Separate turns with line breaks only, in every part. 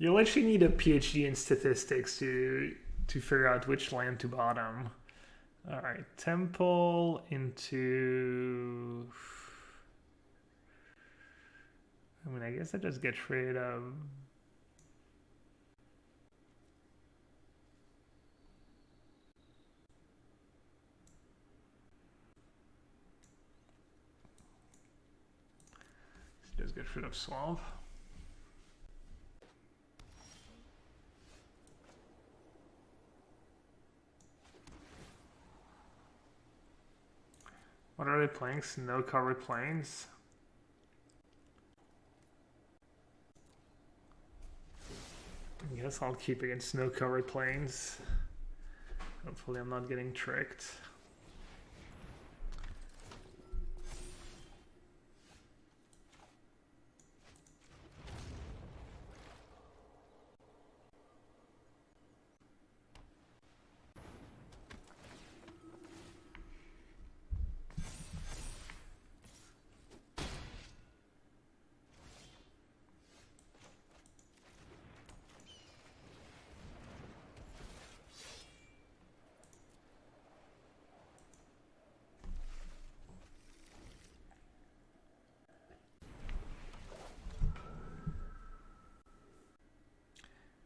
You literally need a PhD in statistics to figure out which land to bottom. All right, temple into. I mean, I guess I just get rid of. Just get rid of swamp. What are they playing? Snow-covered plains? I guess I'll keep against snow-covered plains. Hopefully I'm not getting tricked.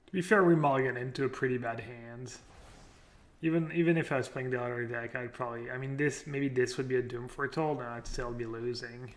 To be fair, we mulligan into a pretty bad hand. Even if I was playing the other deck, I'd probably... I mean, maybe this would be a Doom Foretold, and I'd still be losing.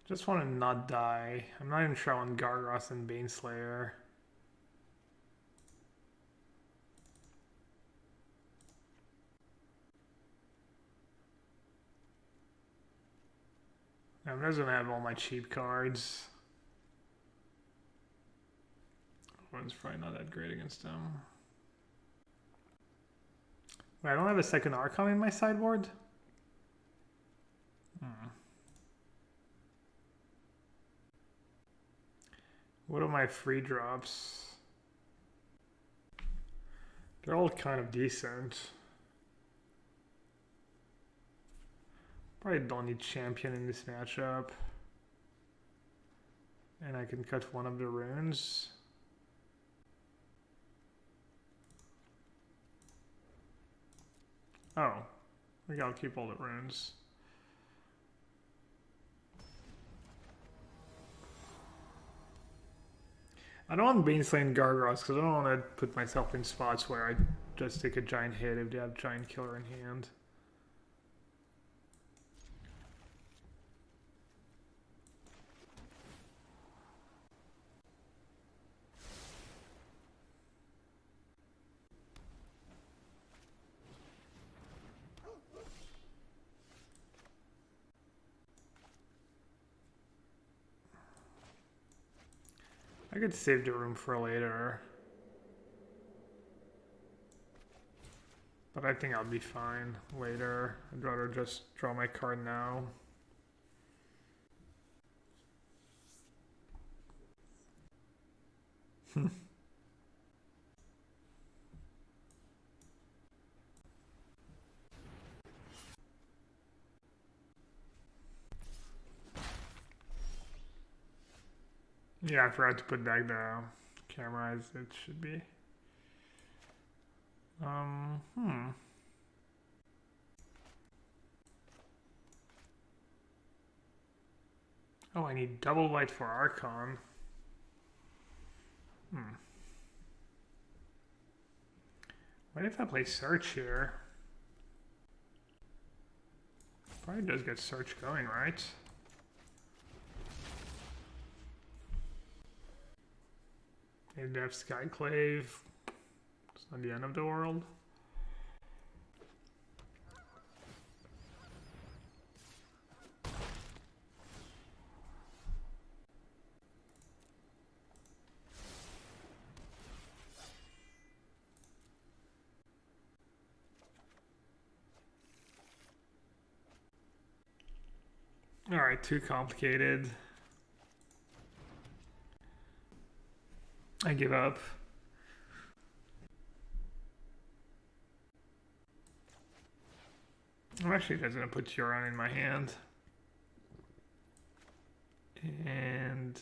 Just want to not die. I'm not even sure on Gargoth and Baneslayer. I'm just gonna have all my cheap cards. One's probably not that great against them. Wait, I don't have a second Archon in my sideboard? What are my free drops? They're all kind of decent. Probably don't need champion in this matchup. And I can cut one of the runes. Oh, we gotta keep all the runes. I don't want Baneslayer and Gargoth because I don't want to put myself in spots where I just take a giant hit if they have giant killer in hand. I could save the room for later. But I think I'll be fine later. I'd rather just draw my card now. Yeah, I forgot to put back the camera as it should be. Oh, I need double white for Archon. What if I play Search here? Probably does get Search going, right? Maybe they have Skyclave. It's not the end of the world. Alright, too complicated. I give up. I'm actually just gonna put Yorion in my hand. And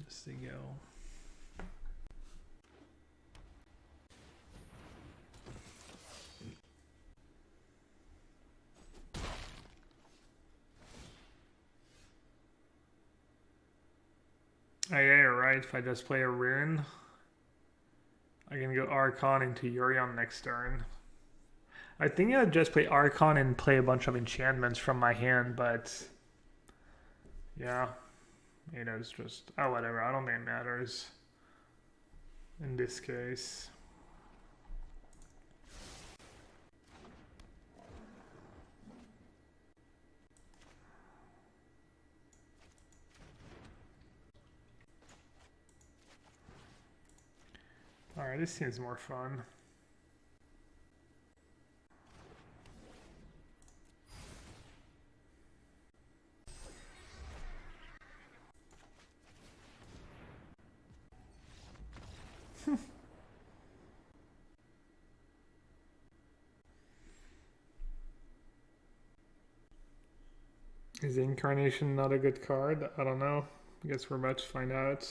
just to go. Oh yeah, you're right. If I just play a rune, I can go Archon into Yorion next turn. I think I'd just play Archon and play a bunch of enchantments from my hand, but yeah, it is just, oh whatever, I don't think it matters in this case. Alright, this seems more fun. Is the Incarnation not a good card? I don't know. I guess we're about to find out.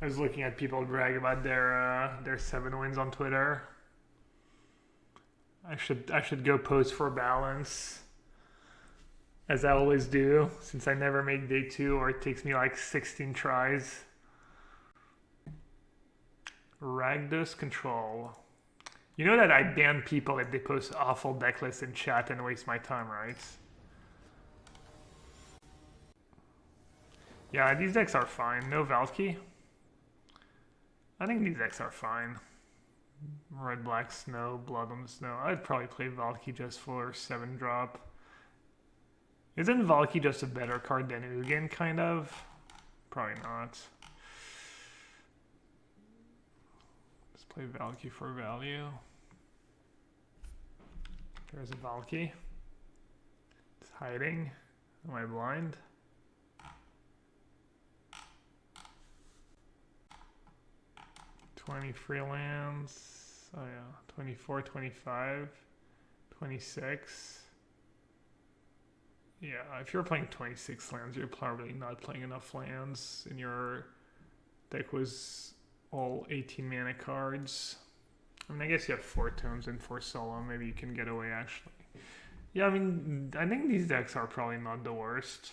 I was looking at people brag about their 7 wins on Twitter. I should go post for balance, as I always do, since I never make day 2 or it takes me like 16 tries. Ragdos Control. You know that I ban people if they post awful deck lists in chat and waste my time, right? Yeah, these decks are fine. No Valky. I think these decks are fine. Red, Black, Snow, Blood on the Snow. I'd probably play Valky just for 7-drop. Isn't Valky just a better card than Ugin, kind of? Probably not. Let's play Valky for value. There's a Valky. It's hiding. Am I blind? $20 free lands. Oh yeah. 24, 25, 26. Yeah, if you're playing 26 lands, you're probably not playing enough lands, and your deck was all 18 mana cards. I mean, I guess you have 4 tomes and 4 solo. Maybe you can get away, actually. Yeah, I mean, I think these decks are probably not the worst.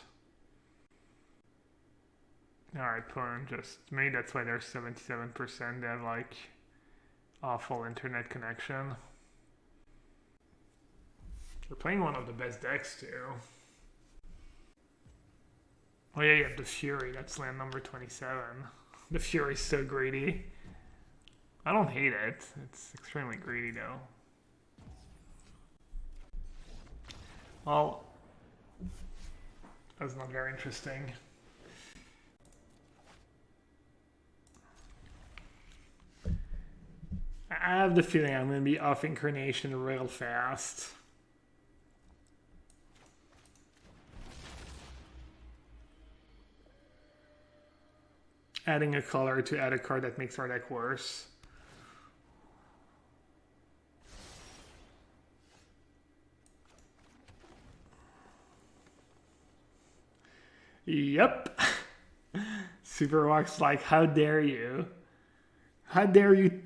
Alright, Porn, just maybe that's why they're 77%. They have like awful internet connection. They're playing one of the best decks too. Oh yeah, you have the Fury. That's land number 27. The Fury's so greedy. I don't hate it. It's extremely greedy though. Well, that's not very interesting. I have the feeling I'm going to be off Incarnation real fast. Adding a color to add a card that makes our deck worse. Yep. Superwalk's like, how dare you? How dare you?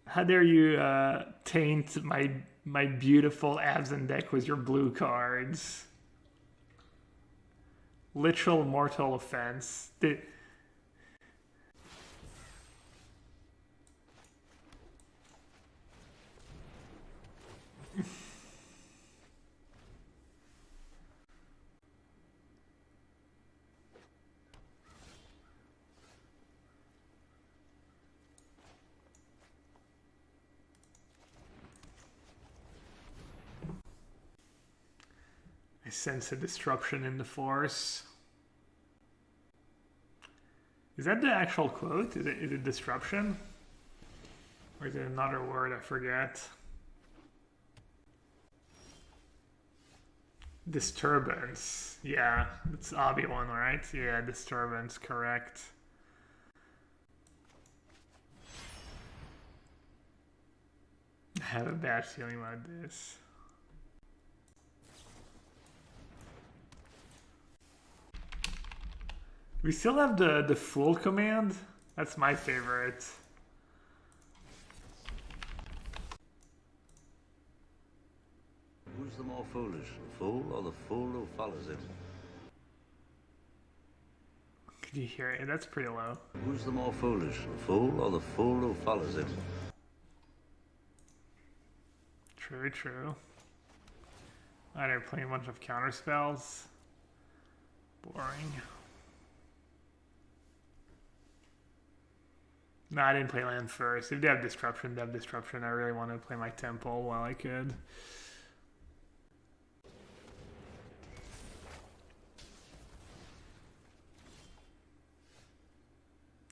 How dare you taint my beautiful Absent deck with your blue cards? Literal mortal offense. I sense a disruption in the force. Is that the actual quote? Is it disruption? Or is it another word? I forget. Disturbance. Yeah, it's Obi-Wan, right? Yeah, disturbance, correct. I have a bad feeling about this. We still have the full command. That's my favorite.
Who's the more foolish, the fool or the fool who follows him?
Could you hear it? That's pretty low.
Who's the more foolish, the fool or the fool who follows him?
True, true. They're playing a bunch of counter spells. Boring. No, I didn't play land first. If they have disruption, they have disruption. I really want to play my temple while I could.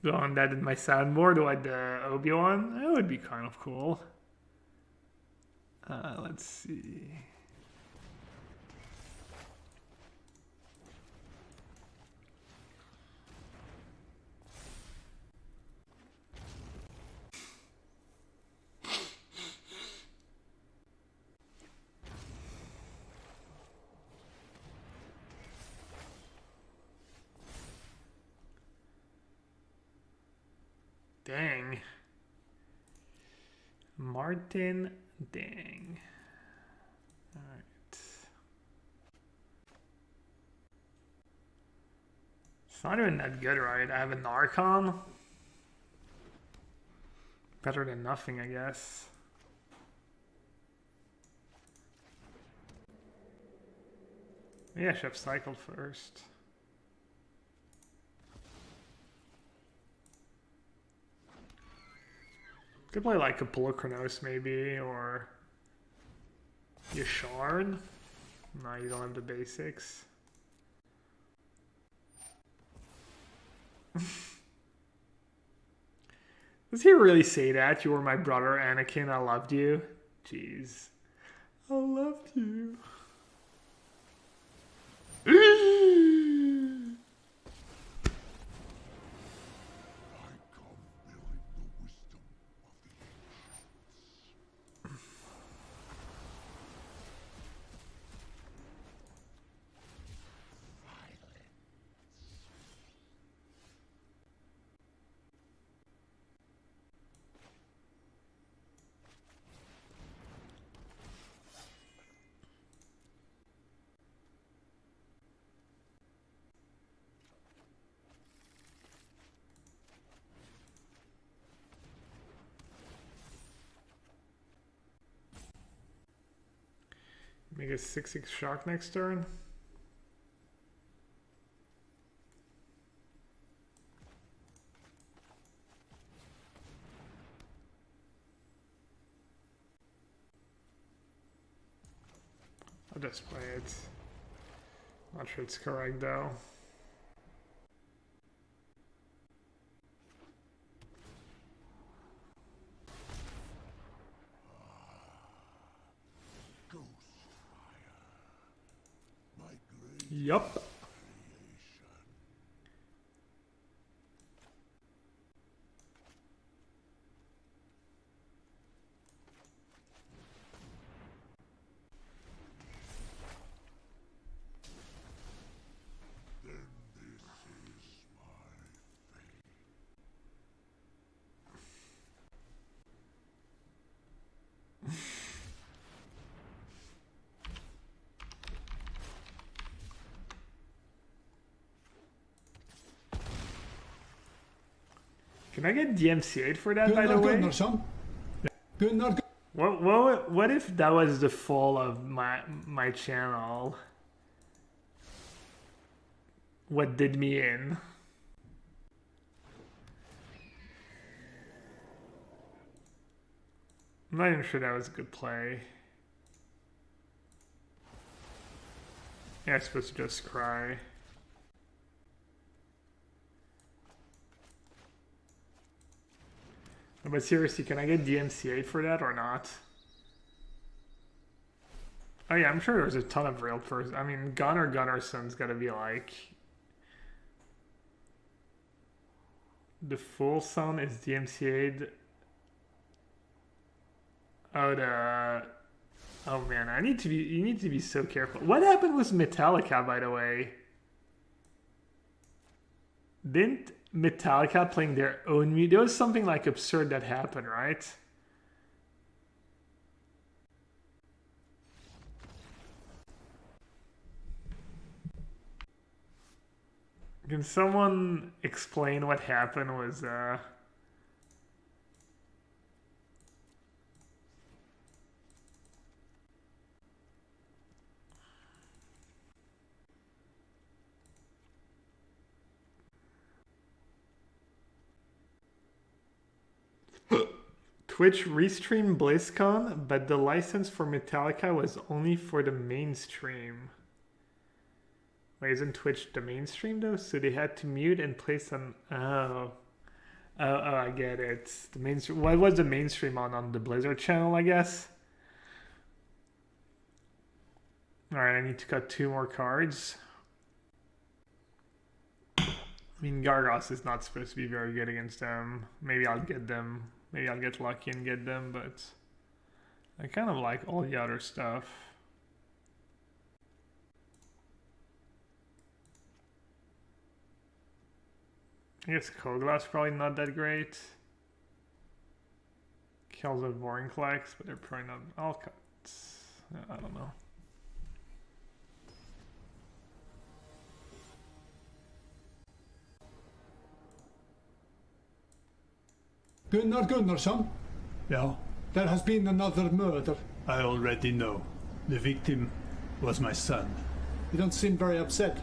So on that in my soundboard, what the Obi-Wan? That would be kind of cool. Let's see. Dang. Martin Dang. Alright. It's not even that good, right? I have an Archon. Better than nothing, I guess. Maybe I should have cycled first. Could play like a Polochronos maybe, or Yashard. No, you don't have the basics. Does he really say that? You were my brother, Anakin. I loved you. Jeez. I loved you. Make a 6/6 shock next turn. I'll just play it. Not sure it's correct though. Yup. Can I get DMCA'd for that, by the way? What if that was the fall of my channel? What did me in? I'm not even sure that was a good play. Yeah, I'm supposed to just cry. But seriously, can I get DMCA for that or not? Oh yeah, I'm sure there's a ton of real person. I mean, Gunnar Gunnarsson's gotta be like... The full son is DMCA'd. Oh, the... Oh man, you need to be so careful. What happened with Metallica, by the way? Didn't Metallica playing their own music? There was something like absurd that happened, right? Can someone explain what happened? Was Twitch restreamed BlizzCon, but the license for Metallica was only for the mainstream. Wait, isn't Twitch the mainstream though? So they had to mute and place on. Oh, I get it. The mainstream. What was the mainstream on the Blizzard channel? I guess. All right, I need to cut 2 more cards. I mean, Gargos is not supposed to be very good against them. Maybe I'll get them. Maybe I'll get lucky and get them, but I kind of like all the other stuff. I guess Kogla's probably not that great. Kills with Vorinclex, but they're probably not. I'll cut. I don't know.
Gunnar Gunnarsson? Yeah, there has been another murder. I already know. The victim was my son. You don't seem very upset.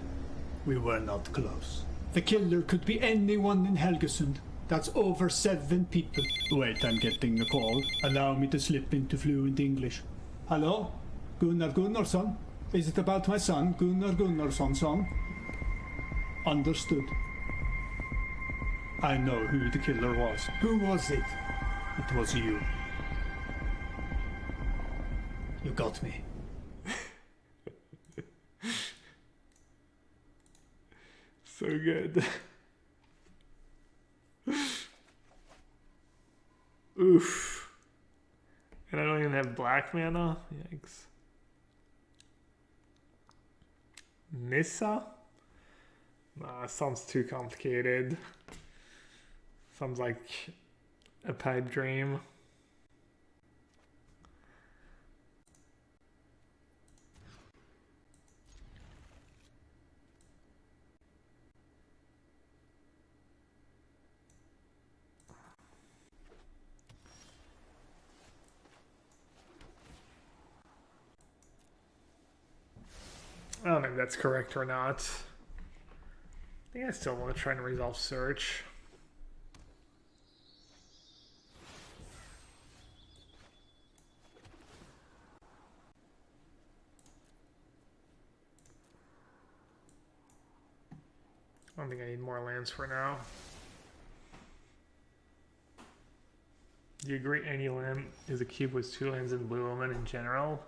We were not close. The killer could be anyone in Helgesund. That's over 7 people. Wait, I'm getting a call. Allow me to slip into fluent English. Hello? Gunnar Gunnarsson? Is it about my son, Gunnar Gunnarsson? Understood. I know who the killer was. Who was it? It was you. You got me.
So good. Oof. And I don't even have black mana? Yikes. Nissa? Nah, sounds too complicated. Sounds like a pipe dream. I don't know if that's correct or not. I think I still want to try and resolve search. I don't think I need more lands for now. Do you agree any land is a cube with 2 lands in blue omen in general?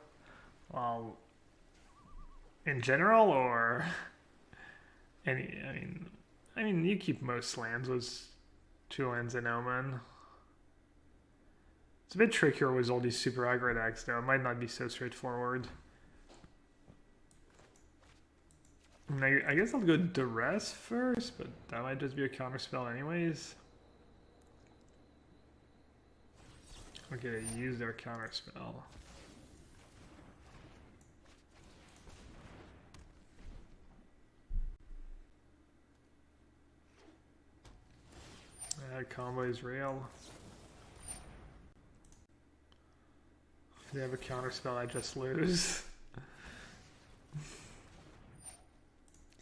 Well, in general or any? I mean, you keep most lands with 2 lands in omen. It's a bit trickier with all these super aggro decks, though. It might not be so straightforward. I guess I'll go Duress first, but that might just be a counterspell anyways. Okay, use their counterspell. Combo is real. If they have a counterspell, I just lose.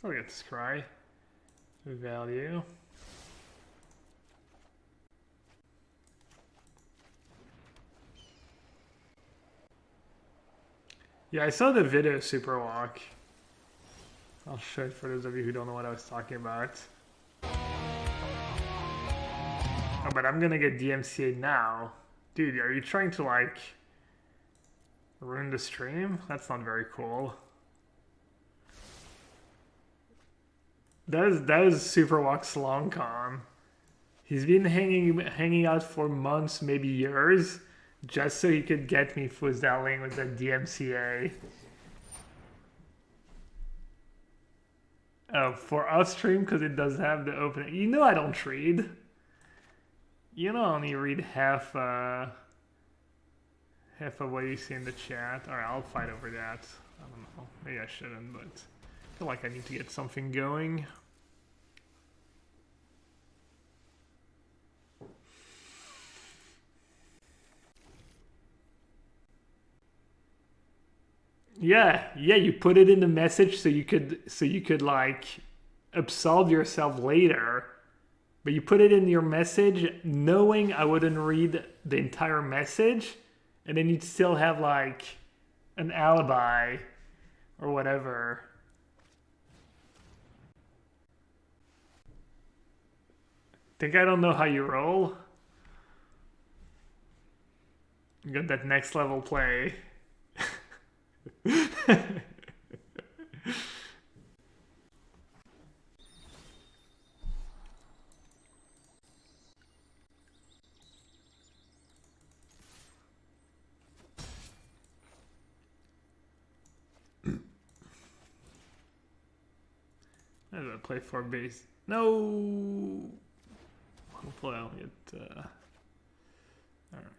So I get to scry. Value. Yeah, I saw the video super walk. I'll show it for those of you who don't know what I was talking about. Oh, but I'm gonna get DMCA now. Dude, are you trying to like ruin the stream? That's not very cool. That is Superwalk's long con. He's been hanging out for months, maybe years, just so he could get me fuzzelling with the DMCA. Oh, for us stream, because it does have the opening. You know I don't read. You know I only read half of what you see in the chat. Alright, I'll fight over that. I don't know. Maybe I shouldn't, but I feel like I need to get something going. Yeah, you put it in the message so you could like absolve yourself later. But you put it in your message knowing I wouldn't read the entire message, and then you'd still have like an alibi or whatever. Think I don't know how you roll? You got that next level play. I gotta play 4 base. No! Hopefully I'll get... Alright.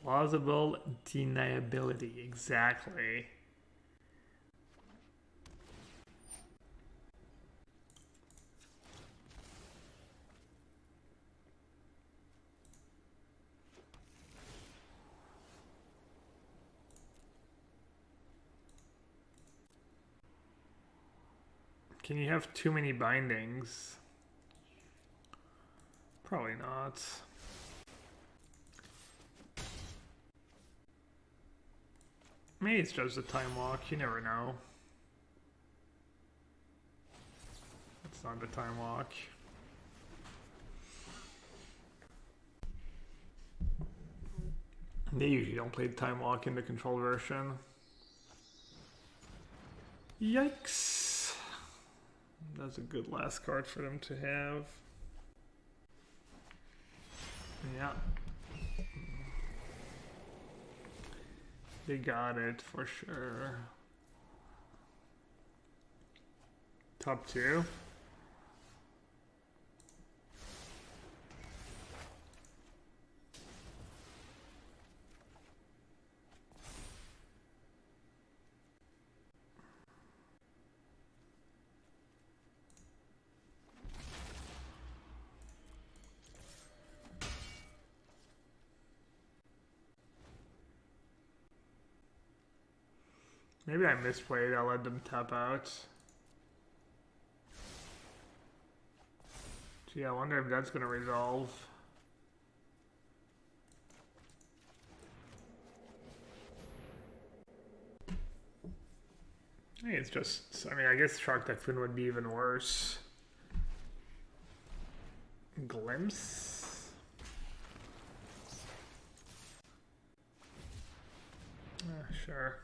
Plausible deniability, exactly. Can you have too many bindings? Probably not. Maybe it's just a time walk, you never know. It's not the time walk. They usually don't play the time walk in the control version. Yikes. That's a good last card for them to have. Yeah. They got it for sure. Top 2. Maybe I misplayed, I'll let them tap out. Gee, I wonder if that's gonna resolve. Hey, it's just, I mean, I guess Shark Typhoon would be even worse. Glimpse? Sure.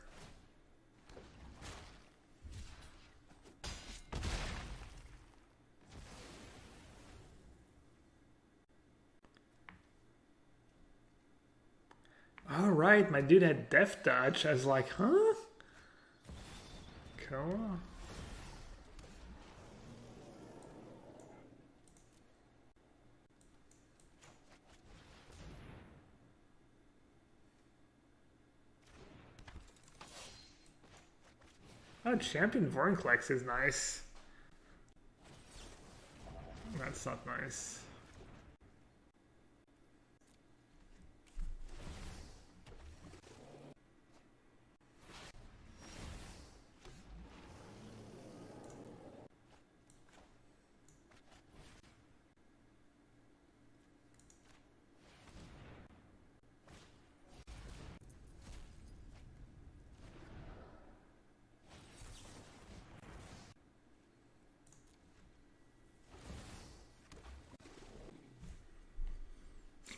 All right, my dude had Death Touch. I was like, huh? Cool. Oh, Champion Vornclex is nice. That's not nice.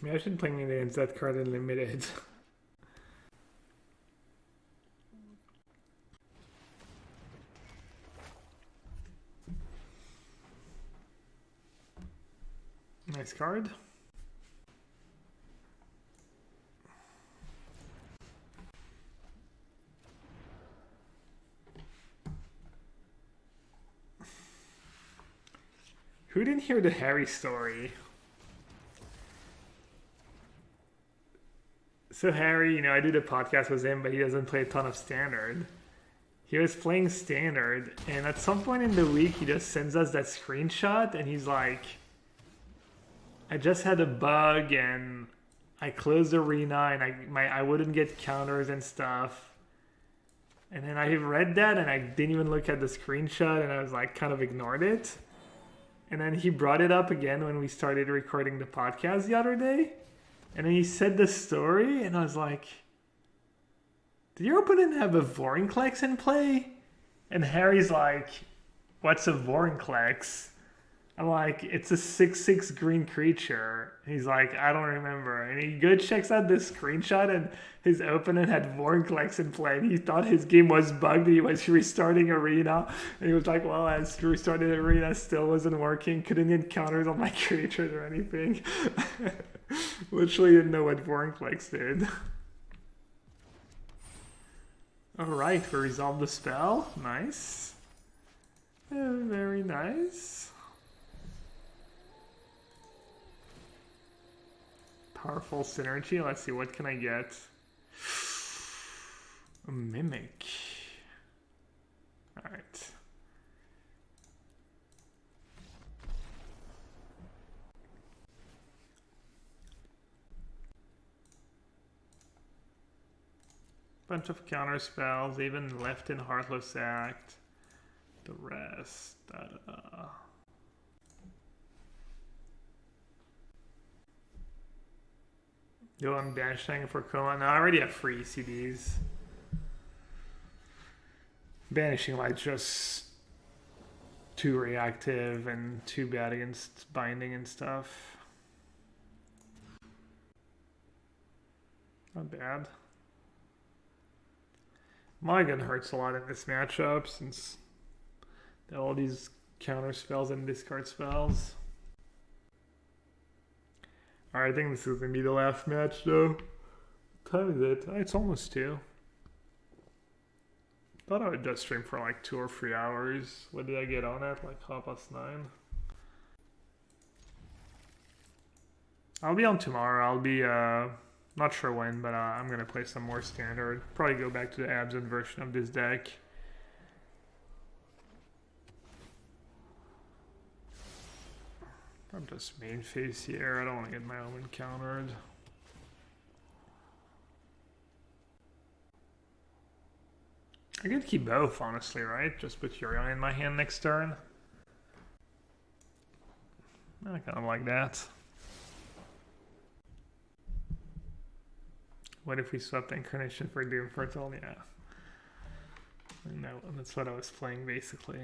Maybe I should play me against that card in limited. Nice card. Who didn't hear the Harry story? So Harry, you know, I did a podcast with him, but he doesn't play a ton of Standard. He was playing Standard, and at some point in the week, he just sends us that screenshot, and he's like, I just had a bug, and I closed Arena, and I wouldn't get counters and stuff. And then I read that, and I didn't even look at the screenshot, and I was like, kind of ignored it. And then he brought it up again when we started recording the podcast the other day. And then he said the story, and I was like, did your opponent have a Vorinclex in play? And Harry's like, what's a Vorinclex? I'm like, it's a 6/6 green creature. He's like, I don't remember. And he checks out this screenshot, and his opponent had Vorinclex in play, and he thought his game was bugged. He was restarting Arena, and he was like, well, I restarted Arena, still wasn't working. Couldn't get counters on my creatures or anything. Literally didn't know what Vorinclex did. Alright, we resolved the spell. Nice. Very nice. Powerful synergy. Let's see, what can I get? A Mimic. Alright. Bunch of counter spells, even left in Heartless Act. The rest. Yo, I'm banishing for Coma. No, I already have free CDs. Banishing like just too reactive and too bad against binding and stuff. Not bad. Mulligan hurts a lot in this matchup since there are all these counter spells and discard spells. Alright, I think this is going to be the last match though. What time is it? It's almost 2. Thought I would just stream for like 2 or 3 hours. What did I get on at? Like 9:30? I'll be on tomorrow. I'll be, not sure when, but I'm going to play some more Standard. Probably go back to the Absent version of this deck. I'm just main face here. I don't want to get my Omen countered. I could keep both, honestly, right? Just put Yorion in my hand next turn. I kind of like that. What if we swapped Incarnation for Doom Foretold? Yeah. No, that's what I was playing, basically.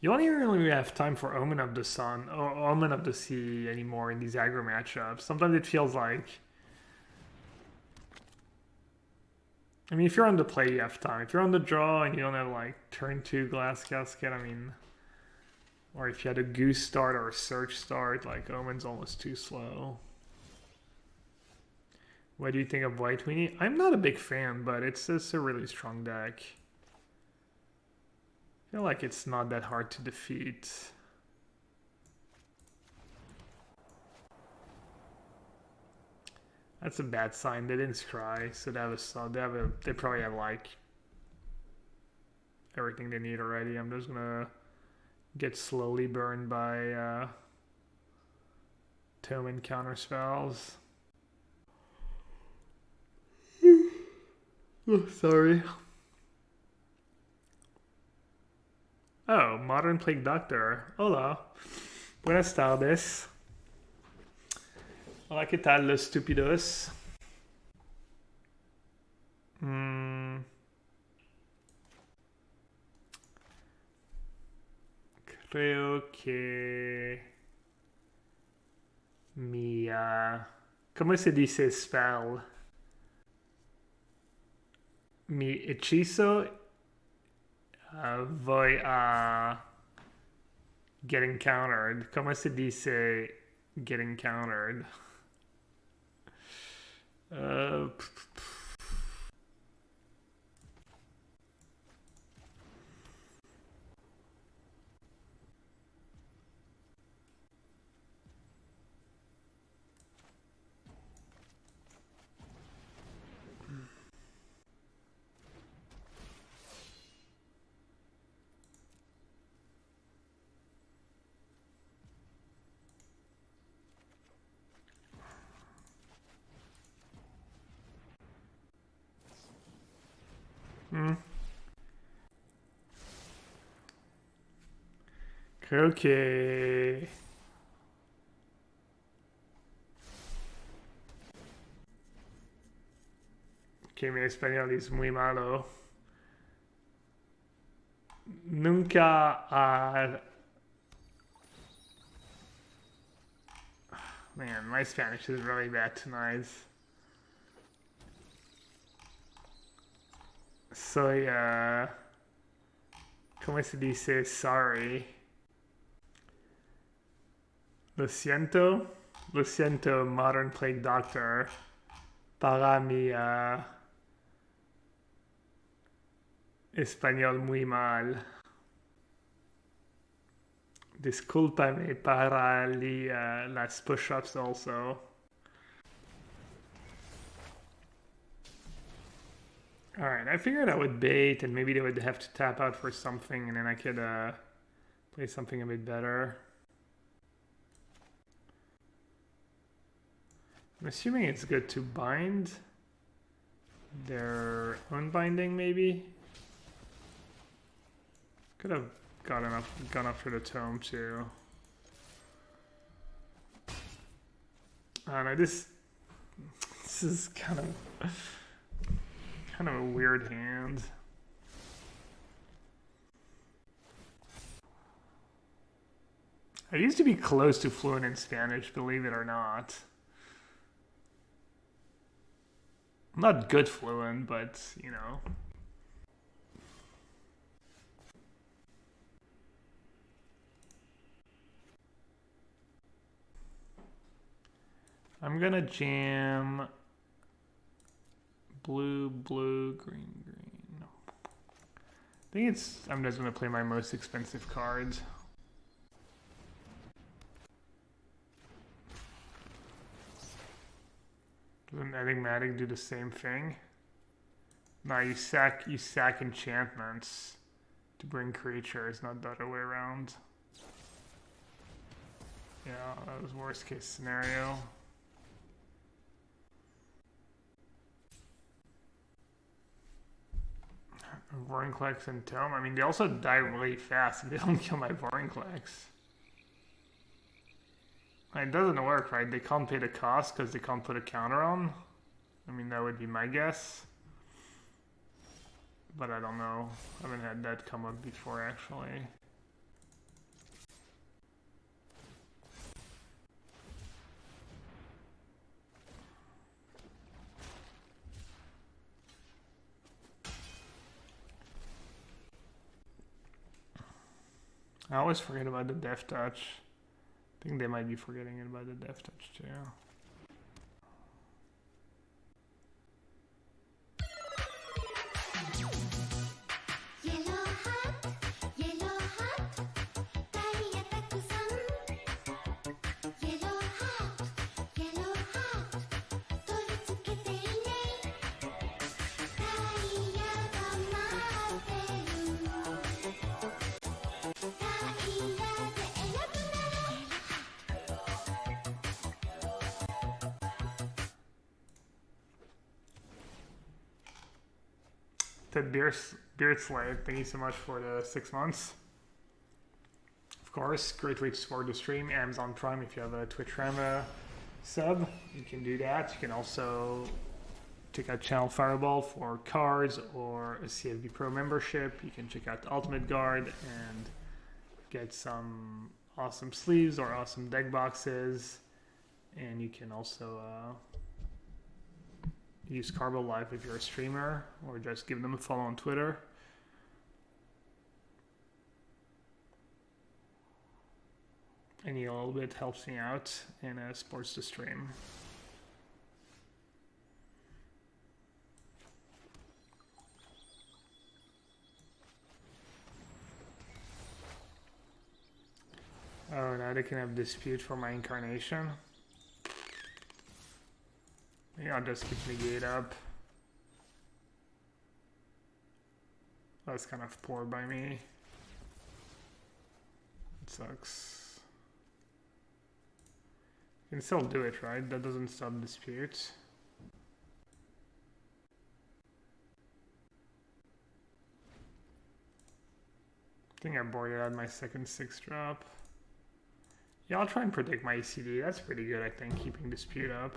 You don't even really have time for Omen of the Sun or Omen of the Sea anymore in these aggro matchups. Sometimes it feels like... I mean, if you're on the play, you have time. If you're on the draw and you don't have, like, turn 2 Glass Casket, I mean... Or if you had a Goose start or a Search start, like, Omen's almost too slow. What do you think of White Weenie? I'm not a big fan, but it's a really strong deck. I feel like it's not that hard to defeat. That's a bad sign. They didn't scry, so they probably have like everything they need already. I'm just gonna get slowly burned by Tome counter spells. Oh, sorry. Oh, Modern Plague Doctor. Hola. Buenas tardes. Hola, ¿qué tal los estúpidos? Creo que Mi... come si dice spell? Mi hechizo voy a get encountered. Come si dice get encountered? Uh, Creo que... que mi español es muy malo. Nunca ha... Man, my Spanish is really bad tonight. Soy, ¿cómo se dice sorry? Lo siento, Modern Plague Doctor, para mi español muy mal. Discúlpame para las push-ups also. Alright, I figured I would bait and maybe they would have to tap out for something and then I could play something a bit better. I'm assuming it's good to bind their unbinding maybe. Could have gone after the tome too. I don't know, this is kind of a weird hand. I used to be close to fluent in Spanish, believe it or not. I'm not good fluent, but you know. I'm gonna jam blue, green. I think I'm just gonna play my most expensive cards. Doesn't Enigmatic do the same thing? No, you sack enchantments to bring creatures, not the other way around. Yeah, that was worst case scenario. Vorinclex and Tome. I mean, they also die really fast if they don't kill my Vorinclex. It doesn't work, right? They can't pay the cost because they can't put a counter on. I mean, that would be my guess. But I don't know. I haven't had that come up before, actually. I always forget about the Death Touch. I think they might be forgetting about the Death Touch too. Beard Slave, thank you so much for the 6 months. Of course, great way to support the stream. Amazon Prime, if you have a Twitch Prime sub, you can do that. You can also check out Channel Fireball for cards or a CFB Pro membership. You can check out the Ultimate Guard and get some awesome sleeves or awesome deck boxes. And you can also use Carbo Live if you're a streamer, or just give them a follow on Twitter. Any little bit helps me out and supports the stream. Oh, now they can have dispute for my incarnation. Maybe I'll just keep negate up. That's kind of poor by me. It sucks. You can still do it, right? That doesn't stop dispute. I think I boarded out my second 6-drop. Yeah, I'll try and predict my ECD. That's pretty good, I think, keeping dispute up.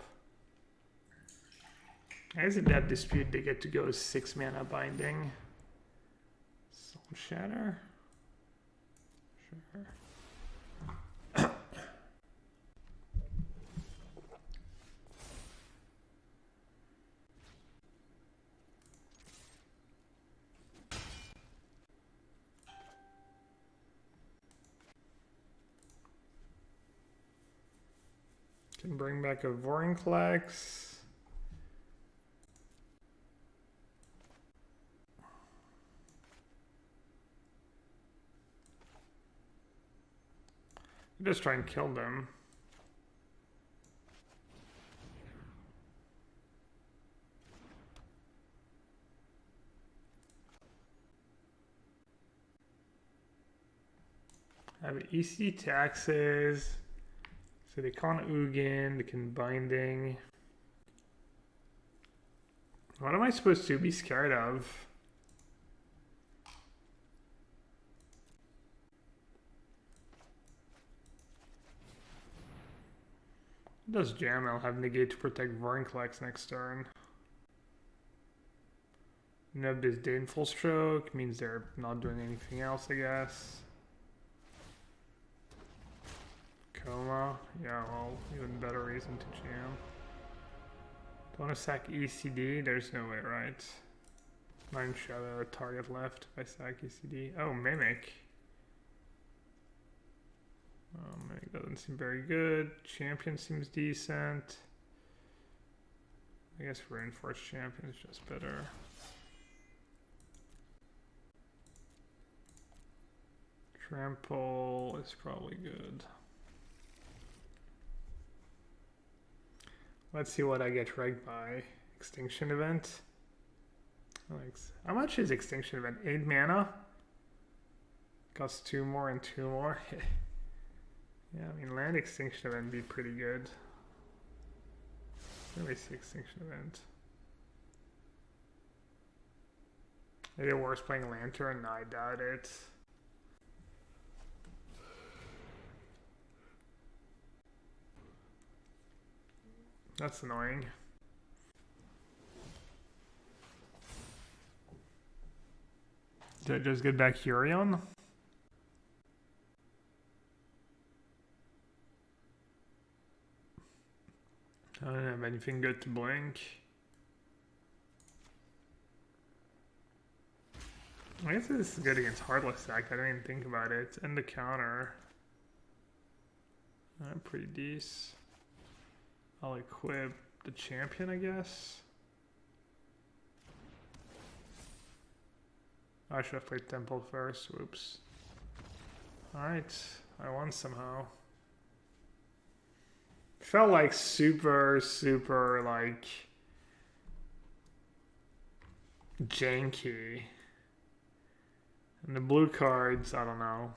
I guess in that dispute, they get to go 6 mana binding. Soul Shatter? Sure. Can bring back a Vorinclex. Just try and kill them. I have EC taxes. So they can't Ugin, they can binding. What am I supposed to be scared of? Does jam, I'll have negate to protect Vorinclex next turn. Nub this Daneful Stroke, means they're not doing anything else, I guess. Coma, yeah, well, even better reason to jam. Don't want to sack ECD, there's no way, right? 9 shadow, target left if I sack ECD. Oh, Mimic. Mimic doesn't seem very good. Champion seems decent. I guess Reinforced Champion is just better. Trample is probably good. Let's see what I get ranked by. Extinction Event. How much is Extinction Event? 8 mana? Costs 2 more and 2 more. Yeah, I mean, land Extinction Event would be pretty good. Let me see Extinction Event. Maybe worse playing Lantern? No, I doubt it. That's annoying. Did I just get back Yorion? I don't have anything good to blink. I guess this is good against Heartless Sack. I didn't even think about it. And the counter. Pretty decent. I'll equip the champion, I guess. I should have played Temple first. Whoops. Alright, I won somehow. Felt like super like janky. And the blue cards, I don't know.